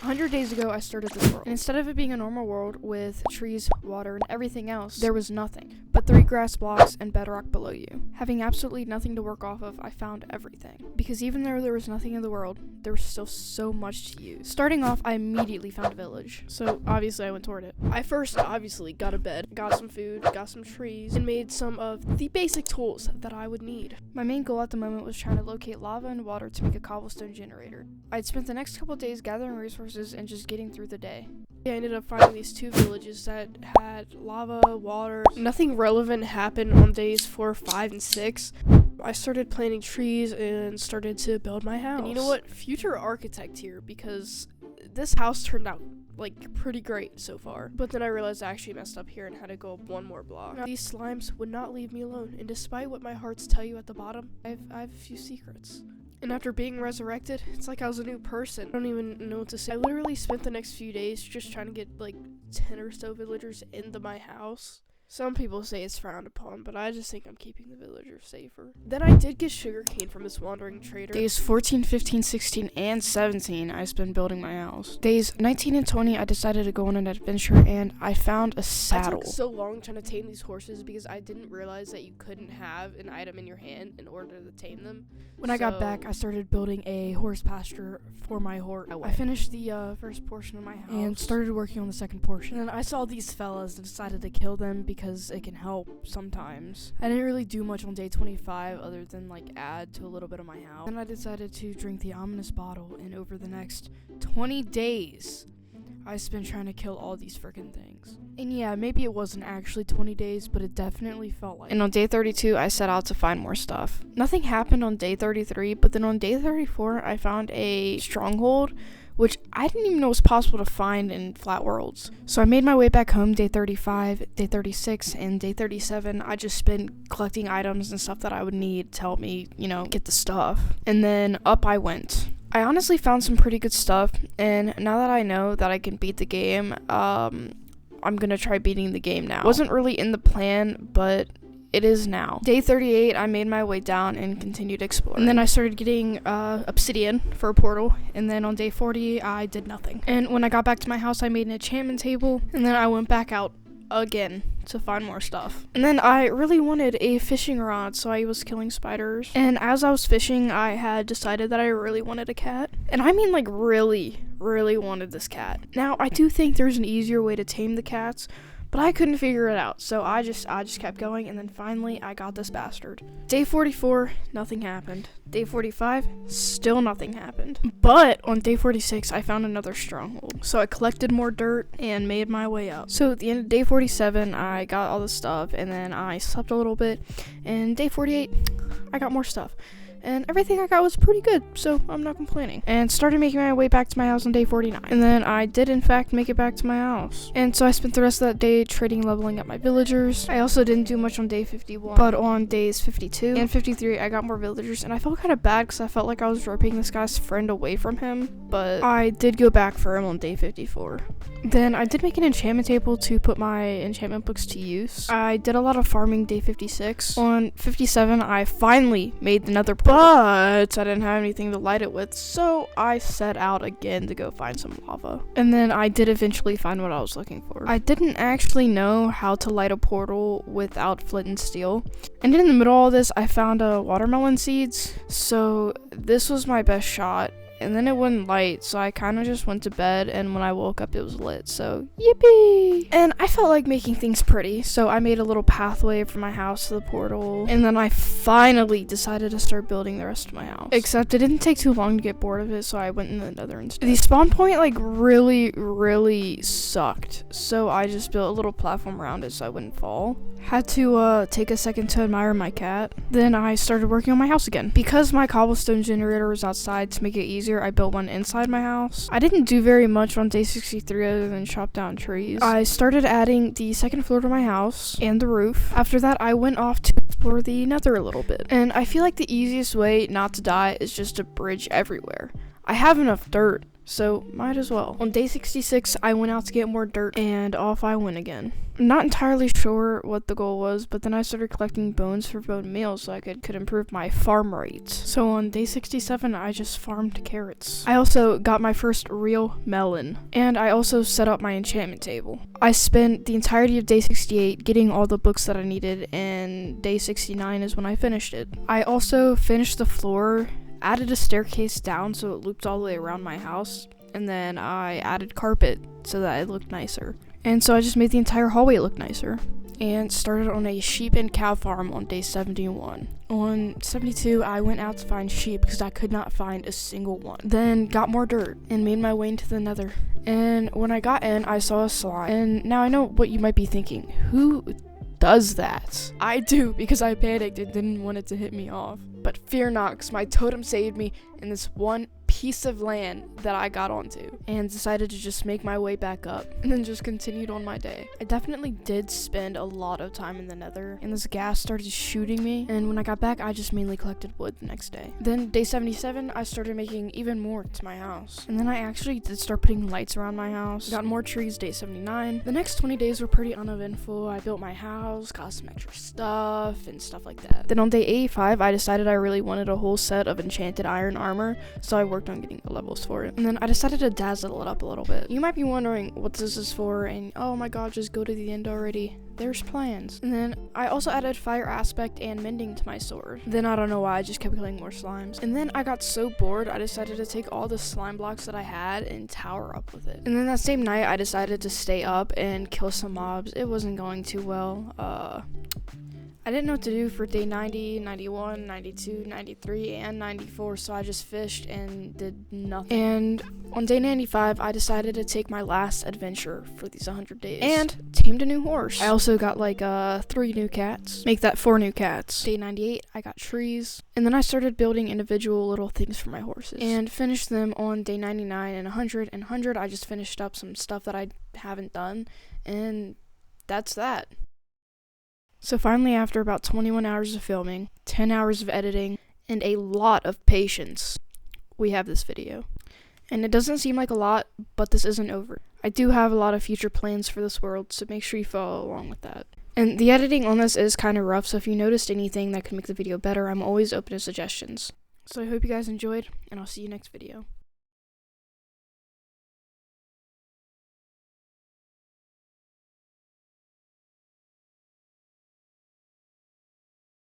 100 days ago, I started this world. And instead of it being a normal world with trees, water, and everything else, there was nothing but 3 grass blocks and bedrock below you. Having absolutely nothing to work off of, I found everything. Because even though there was nothing in the world, there was still so much to use. Starting off, I immediately found a village. So obviously I went toward it. I first obviously got a bed, got some food, got some trees, and made some of the basic tools that I would need. My main goal at the moment was trying to locate lava and water to make a cobblestone generator. I'd spent the next couple days gathering resources and just getting through the day. I ended up finding these 2 villages that had lava, water. Nothing relevant happened on days 4, 5, and 6. I started planting trees and started to build my house. And you know what? Future architect here, because this house turned out like pretty great so far. But then I realized I actually messed up here and had to go up 1 more block. Now, these slimes would not leave me alone, and despite what my hearts tell you at the bottom, I have a few secrets. And after being resurrected, it's like I was a new person. I don't even know what to say. I literally spent the next few days just trying to get like 10 or so villagers into my house. Some people say it's frowned upon, but I just think I'm keeping the villagers safer. Then I did get sugarcane from this wandering trader. Days 14, 15, 16, and 17, I spent building my house. Days 19 and 20, I decided to go on an adventure, and I found a saddle. I took so long trying to tame these horses because I didn't realize that you couldn't have an item in your hand in order to tame them. When I got back, I started building a horse pasture for my horse. I finished the first portion of my house and started working on the second portion. And I saw these fellas and decided to kill them because it can help sometimes. I didn't really do much on day 25 other than like add to a little bit of my house. Then I decided to drink the ominous bottle, and over the next 20 days, I spent trying to kill all these freaking things. And yeah, maybe it wasn't actually 20 days, but it definitely felt like it. And on day 32, I set out to find more stuff. Nothing happened on day 33, but then on day 34, I found a stronghold, which I didn't even know was possible to find in Flat Worlds. So I made my way back home day 35, day 36, and day 37. I just spent collecting items and stuff that I would need to help me, get the stuff. And then up I went. I honestly found some pretty good stuff, and now that I know that I can beat the game, I'm gonna try beating the game now. It wasn't really in the plan, but it is now. Day 38, I made my way down and continued exploring. And then I started getting obsidian for a portal, and then on day 40, I did nothing. And when I got back to my house, I made an enchantment table, and then I went back out again to find more stuff. And then I really wanted a fishing rod, so I was killing spiders. And as I was fishing, I had decided that I really wanted a cat. And I mean, like, really, really wanted this cat. Now, I do think there's an easier way to tame the cats, but I couldn't figure it out, so I just kept going, and then finally I got this bastard. Day 44, nothing happened. Day 45, still nothing happened. But on day 46, I found another stronghold. So I collected more dirt and made my way up. So at the end of day 47, I got all the stuff, and then I slept a little bit. And day 48, I got more stuff. And everything I got was pretty good, so I'm not complaining. And started making my way back to my house on day 49. And then I did, in fact, make it back to my house. And so I spent the rest of that day trading, leveling up my villagers. I also didn't do much on day 51, but on days 52 and 53, I got more villagers. And I felt kind of bad because I felt like I was ripping this guy's friend away from him, but I did go back for him on day 54. Then I did make an enchantment table to put my enchantment books to use. I did a lot of farming day 56. On 57, I finally made the nether portal, but I didn't have anything to light it with, so I set out again to go find some lava. And then I did eventually find what I was looking for. I didn't actually know how to light a portal without flint and steel. And in the middle of all this, I found watermelon seeds, so this was my best shot. And then it wouldn't light, so I kind of just went to bed, and when I woke up, it was lit, so yippee! And I felt like making things pretty, so I made a little pathway from my house to the portal, and then I finally decided to start building the rest of my house. Except it didn't take too long to get bored of it, so I went in the nether instead. The spawn point, really, really sucked, so I just built a little platform around it so I wouldn't fall. Had to take a second to admire my cat. Then I started working on my house again. Because my cobblestone generator was outside, to make it easier, I built one inside my house. I didn't do very much on day 63 other than chop down trees. I started adding the second floor to my house and the roof. After that, I went off to explore the nether a little bit. And I feel like the easiest way not to die is just to bridge everywhere. I have enough dirt, so might as well. On day 66, I went out to get more dirt, and off I went again. I'm not entirely sure what the goal was, but then I started collecting bones for bone meal so I could improve my farm rates. So on day 67, I just farmed carrots. I also got my first real melon, and I also set up my enchantment table. I spent the entirety of day 68 getting all the books that I needed, and day 69 is when I finished it. I also finished the floor, added a staircase down so it looped all the way around my house, and then I added carpet so that it looked nicer. And so I just made the entire hallway look nicer, and started on a sheep and cow farm on day 71. On 72, I went out to find sheep because I could not find a single one. Then got more dirt and made my way into the nether. And when I got in, I saw a slime. And now I know what you might be thinking. Who does that? I do, because I panicked and didn't want it to hit me off. But fear not, because my totem saved me in this one piece of land that I got onto, and decided to just make my way back up, and then just continued on my day. I definitely did spend a lot of time in the nether, and this gas started shooting me, and when I got back, I just mainly collected wood the next day. Then day 77, I started making even more to my house, and then I actually did start putting lights around my house. Got more trees day 79. The next 20 days were pretty uneventful. I built my house, got some extra stuff, and stuff like that. Then on day 85, I decided I really wanted a whole set of enchanted iron armor, so I worked on getting the levels for it. And then I decided to dazzle it up a little bit. You might be wondering what this is for, and oh my god, just go to the end already. There's plans. And then I also added fire aspect and mending to my sword. Then I don't know why, I just kept killing more slimes. And then I got so bored, I decided to take all the slime blocks that I had and tower up with it. And then that same night, I decided to stay up and kill some mobs. It wasn't going too well. I didn't know what to do for day 90, 91, 92, 93, and 94, so I just fished and did nothing. And on day 95, I decided to take my last adventure for these 100 days and tamed a new horse. I also got like 3 new cats. Make that 4 new cats. Day 98, I got trees. And then I started building individual little things for my horses and finished them on day 99 and 100. And 100, I just finished up some stuff that I haven't done, and that's that. So finally, after about 21 hours of filming, 10 hours of editing, and a lot of patience, we have this video. And it doesn't seem like a lot, but this isn't over. I do have a lot of future plans for this world, so make sure you follow along with that. And the editing on this is kind of rough, so if you noticed anything that could make the video better, I'm always open to suggestions. So I hope you guys enjoyed, and I'll see you next video.